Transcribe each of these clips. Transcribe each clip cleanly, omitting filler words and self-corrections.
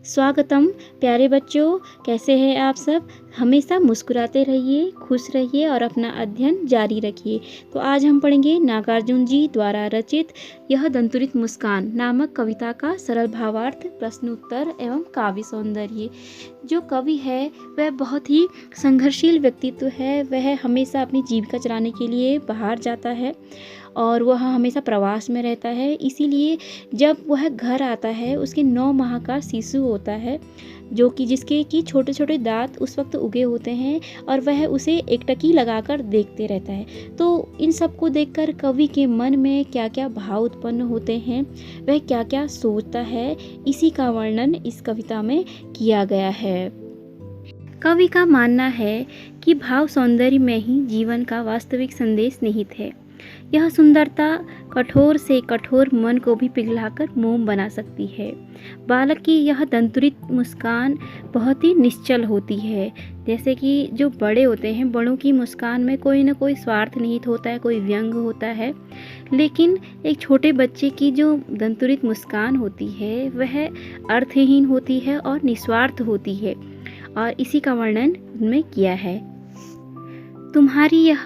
स्वागतम प्यारे बच्चों, कैसे हैं आप सब। हमेशा मुस्कुराते रहिए, खुश रहिए और अपना अध्ययन जारी रखिए। तो आज हम पढ़ेंगे नागार्जुन जी द्वारा रचित यह दंतुरित मुस्कान नामक कविता का सरल भावार्थ, प्रश्न उत्तर एवं काव्य सौंदर्य। जो कवि है वह बहुत ही संघर्षशील व्यक्तित्व है। वह हमेशा अपनी जीविका चलाने के लिए बाहर जाता है और वह हमेशा प्रवास में रहता है। इसीलिए जब वह घर आता है, उसके 9 माह का शिशु होता है जो कि जिसके कि छोटे छोटे दांत उस वक्त उगे होते हैं और वह उसे एकटकी लगाकर देखते रहता है। तो इन सब को देखकर कवि के मन में क्या क्या भाव उत्पन्न होते हैं, वह क्या क्या सोचता है, इसी का वर्णन इस कविता में किया गया है। कवि का मानना है कि भाव सौंदर्य में ही जीवन का वास्तविक संदेश निहित है। यह सुंदरता कठोर से कठोर मन को भी पिघलाकर मोम बना सकती है। बालक की यह दंतुरित मुस्कान बहुत ही निश्चल होती है। जैसे कि जो बड़े होते हैं, बड़ों की मुस्कान में कोई ना कोई स्वार्थ निहित होता है, कोई व्यंग होता है। लेकिन एक छोटे बच्चे की जो दंतुरित मुस्कान होती है वह अर्थहीन होती है और निस्वार्थ होती है, और इसी का वर्णन उनमें किया है। तुम्हारी यह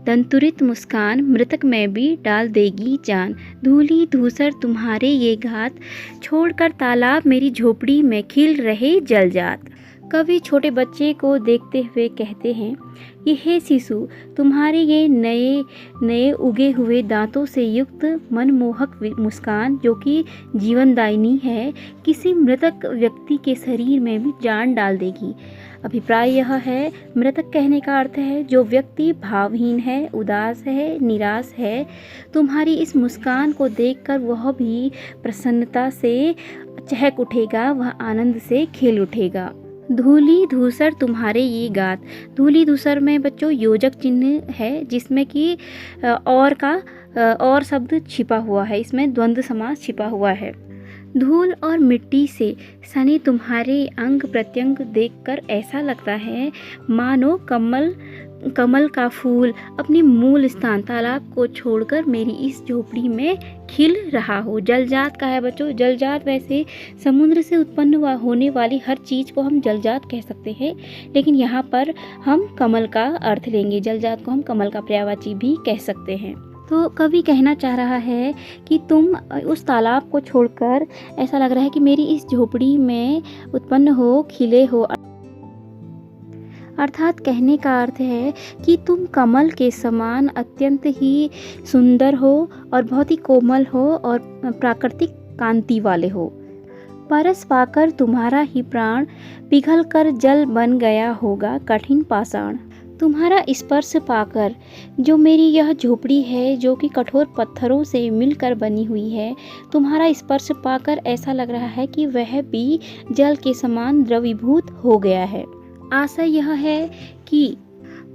दंतुरित मुस्कान मृतक में भी डाल देगी जान, धूली धूसर तुम्हारे ये घात, छोड़कर तालाब मेरी झोपड़ी में खिल रहे जलजात। कवि छोटे बच्चे को देखते हुए कहते हैं कि हे शिशु, तुम्हारे ये नए नए उगे हुए दांतों से युक्त मनमोहक मुस्कान जो कि जीवनदायिनी है, किसी मृतक व्यक्ति के शरीर में भी जान डाल देगी। अभिप्राय यह है, मृतक कहने का अर्थ है जो व्यक्ति भावहीन है, उदास है, निराश है। तुम्हारी इस मुस्कान को देखकर वह भी प्रसन्नता से चहक उठेगा, वह आनंद से खिल उठेगा। धूली धूसर तुम्हारे ये गात, धूली धूसर में बच्चों योजक चिन्ह है, जिसमें कि और शब्द छिपा हुआ है, इसमें द्वंद्व समास छिपा हुआ है। धूल और मिट्टी से सने तुम्हारे अंग प्रत्यंग देखकर ऐसा लगता है मानो कमल का फूल अपनी मूल स्थान तालाब को छोड़कर मेरी इस झोपड़ी में खिल रहा हो। जलजात का है बच्चों। जलजात वैसे समुद्र से उत्पन्न होने वाली हर चीज़ को हम जलजात कह सकते हैं, लेकिन यहाँ पर हम कमल का अर्थ लेंगे। जलजात को हम कमल का पर्यायवाची भी कह सकते हैं। तो कवि कहना चाह रहा है कि तुम उस तालाब को छोड़कर ऐसा लग रहा है कि मेरी इस झोपड़ी में उत्पन्न हो, खिले हो। अर्थात कहने का अर्थ है कि तुम कमल के समान अत्यंत ही सुंदर हो और बहुत ही कोमल हो और प्राकृतिक कांति वाले हो। परस पाकर तुम्हारा ही प्राण पिघल कर जल बन गया होगा कठिन पाषाण। तुम्हारा स्पर्श पाकर जो मेरी यह झोपड़ी है जो कि कठोर पत्थरों से मिलकर बनी हुई है, तुम्हारा स्पर्श पाकर ऐसा लग रहा है कि वह भी जल के समान द्रवीभूत हो गया है। आशा यह है कि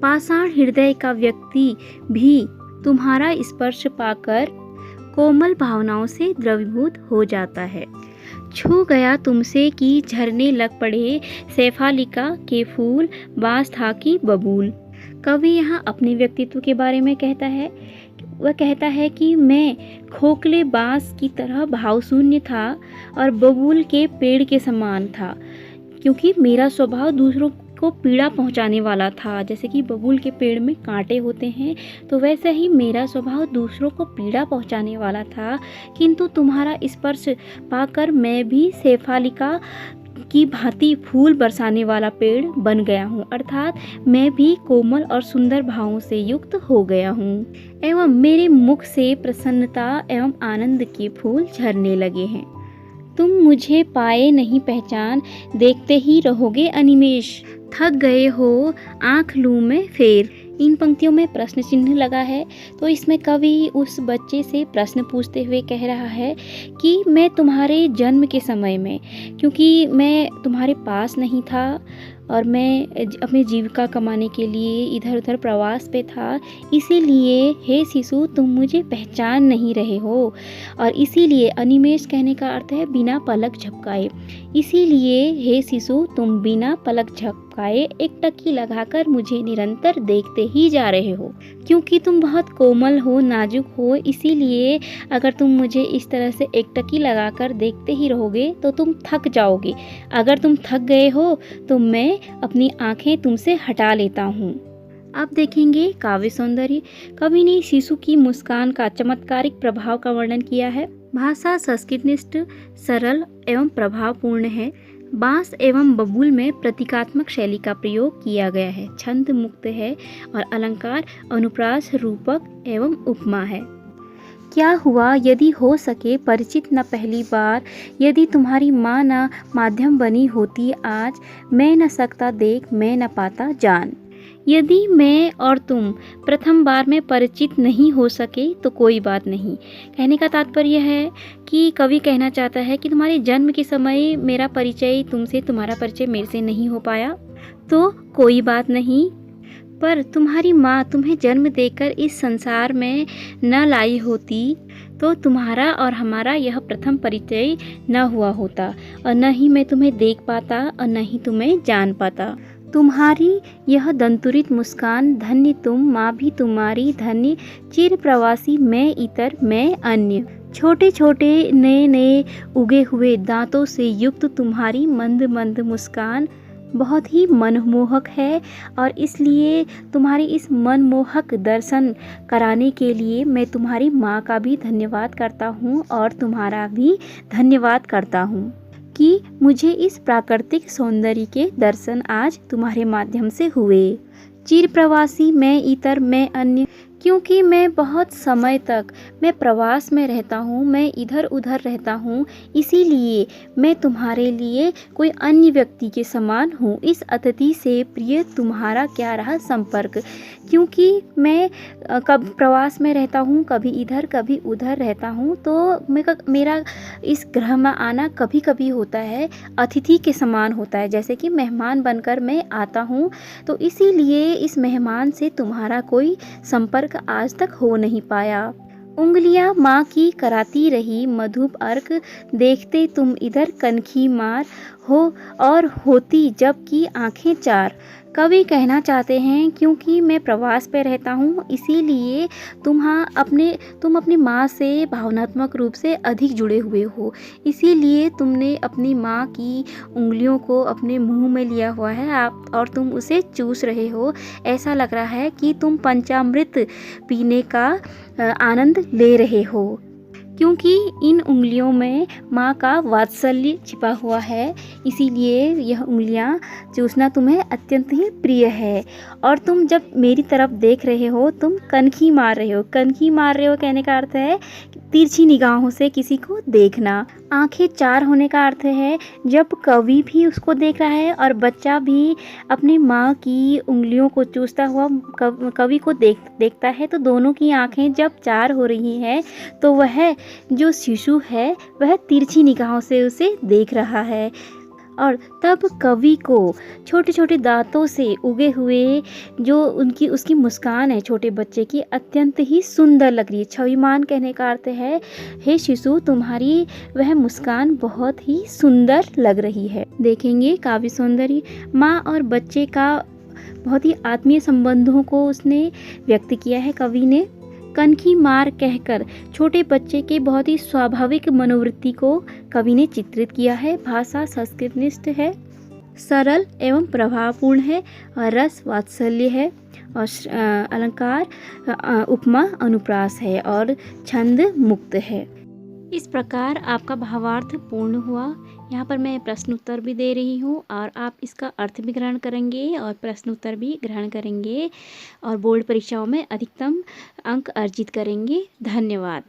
पाषाण हृदय का व्यक्ति भी तुम्हारा स्पर्श पाकर कोमल भावनाओं से द्रवीभूत हो जाता है। छू गया तुमसे कि झरने लग पड़े सैफालिका के फूल, बांस था कि बबूल। कवि यहाँ अपने व्यक्तित्व के बारे में कहता है। वह कहता है कि मैं खोखले बांस की तरह भावशून्य था और बबूल के पेड़ के समान था, क्योंकि मेरा स्वभाव दूसरों को पीड़ा पहुंचाने वाला था। जैसे कि बबूल के पेड़ में कांटे होते हैं, तो वैसे ही मेरा स्वभाव दूसरों को पीड़ा पहुंचाने वाला था। किंतु तुम्हारा स्पर्श पाकर मैं भी सैफालिका की भांति फूल बरसाने वाला पेड़ बन गया हूँ, अर्थात मैं भी कोमल और सुंदर भावों से युक्त हो गया हूँ एवं मेरे मुख से प्रसन्नता एवं आनंद के फूल झरने लगे हैं। तुम मुझे पाए नहीं पहचान, देखते ही रहोगे अनिमेष, थक गए हो आँख लूं में फेर। इन पंक्तियों में प्रश्न चिन्ह लगा है, तो इसमें कवि उस बच्चे से प्रश्न पूछते हुए कह रहा है कि मैं तुम्हारे जन्म के समय में, क्योंकि मैं तुम्हारे पास नहीं था और मैं अपनी जीविका कमाने के लिए इधर-उधर प्रवास पे था। इसीलिए हे शिशु तुम मुझे पहचान नहीं रहे हो और इसीलिए अनिमेष कहने का अर्थ है बिना पलक झपकाए। इसीलिए हे शिशु तुम बिना पलक झपकाए एकटकी लगाकर मुझे निरंतर देखते ही जा रहे हो। क्योंकि तुम बहुत कोमल हो, नाजुक हो, इसीलिए अगर तुम मुझे इस तरह से एकटकी लगाकर देखते ही रहोगे तो तुम थक जाओगे। अगर तुम थक गए हो तो मैं अपनी आँखें तुमसे हटा लेता हूँ। अब देखेंगे काव्य सौंदर्य। कवि ने शिशु की मुस्कान का चमत्कारिक प्रभाव का वर्णन किया है। भाषा संस्कृतनिष्ठ, सरल एवं प्रभावपूर्ण है। बांस एवं बबूल में प्रतीकात्मक शैली का प्रयोग किया गया है। छंद मुक्त है और अलंकार अनुप्रास, रूपक एवं उपमा है। क्या हुआ यदि हो सके परिचित न पहली बार, यदि तुम्हारी माँ न माध्यम बनी होती आज, मैं न सकता देख मैं न पाता जान। यदि मैं और तुम प्रथम बार में परिचित नहीं हो सके तो कोई बात नहीं। कहने का तात्पर्य है कि कवि कहना चाहता है कि तुम्हारे जन्म के समय मेरा परिचय तुमसे, तुम्हारा परिचय मेरे से नहीं हो पाया तो कोई बात नहीं, पर तुम्हारी माँ तुम्हें जन्म देकर इस संसार में न लाई होती तो तुम्हारा और हमारा यह प्रथम परिचय न हुआ होता और न ही मैं तुम्हें देख पाता और न ही तुम्हें जान पाता। तुम्हारी यह दंतुरित मुस्कान, धन्य तुम, माँ भी तुम्हारी धन्य, चिर प्रवासी मैं इतर मैं अन्य। छोटे छोटे नए नए उगे हुए दांतों से युक्त तुम्हारी मंद मंद मुस्कान बहुत ही मनमोहक है और इसलिए तुम्हारी इस मनमोहक दर्शन कराने के लिए मैं तुम्हारी माँ का भी धन्यवाद करता हूँ और तुम्हारा भी धन्यवाद करता हूँ कि मुझे इस प्राकृतिक सौंदर्य के दर्शन आज तुम्हारे माध्यम से हुए। चिर प्रवासी मैं इतर मैं अन्य, क्योंकि मैं बहुत समय तक मैं प्रवास में रहता हूँ, मैं इधर उधर रहता हूँ, इसीलिए मैं तुम्हारे लिए कोई अन्य व्यक्ति के समान हूँ। इस अतिथि से प्रिय तुम्हारा क्या रहा संपर्क, क्योंकि मैं कब प्रवास में रहता हूँ, कभी इधर कभी उधर रहता हूँ, तो मेरा इस ग्रह में आना कभी कभी होता है अतिथि के समान होता है, जैसे कि मेहमान बनकर मैं आता हूँ, तो इसीलिए इस मेहमान से तुम्हारा कोई संपर्क आज तक हो नहीं पाया। उंगलियां माँ की कराती रही मधुप अर्क, देखते तुम इधर कनखी मार हो और होती जबकि आंखें चार। कवि कहना चाहते हैं क्योंकि मैं प्रवास पे रहता हूँ इसीलिए तुम अपनी माँ से भावनात्मक रूप से अधिक जुड़े हुए हो, इसीलिए तुमने अपनी माँ की उंगलियों को अपने मुंह में लिया हुआ है आप और तुम उसे चूस रहे हो। ऐसा लग रहा है कि तुम पंचामृत पीने का आनंद ले रहे हो, क्योंकि इन उंगलियों में माँ का वात्सल्य छिपा हुआ है, इसीलिए यह उंगलियाँ चूसना तुम्हें अत्यंत ही प्रिय है। और तुम जब मेरी तरफ देख रहे हो तुम कनखी मार रहे हो। कनखी मार रहे हो कहने का अर्थ है तिरछी निगाहों से किसी को देखना। आंखें चार होने का अर्थ है जब कवि भी उसको देख रहा है और बच्चा भी अपनी माँ की उंगलियों को चूसता हुआ कवि को देखता है, तो दोनों की आंखें जब चार हो रही हैं तो वह जो शिशु है वह तिरछी निगाहों से उसे देख रहा है और तब कवि को छोटे छोटे दांतों से उगे हुए जो उसकी मुस्कान है छोटे बच्चे की अत्यंत ही सुंदर लग रही है। छविमान कहने का अर्थ है हे शिशु तुम्हारी वह मुस्कान बहुत ही सुंदर लग रही है। देखेंगे काव्य सौंदर्य। माँ और बच्चे का बहुत ही आत्मीय संबंधों को उसने व्यक्त किया है कवि ने। कनखी मार कहकर छोटे बच्चे के बहुत ही स्वाभाविक मनोवृत्ति को कवि ने चित्रित किया है। भाषा संस्कृतनिष्ठ है, सरल एवं प्रभावपूर्ण है और रस वात्सल्य है और अलंकार उपमा अनुप्रास है और छंद मुक्त है। इस प्रकार आपका भावार्थ पूर्ण हुआ। यहाँ पर मैं प्रश्न उत्तर भी दे रही हूँ और आप इसका अर्थ भी ग्रहण करेंगे और प्रश्न उत्तर भी ग्रहण करेंगे और बोर्ड परीक्षाओं में अधिकतम अंक अर्जित करेंगे। धन्यवाद।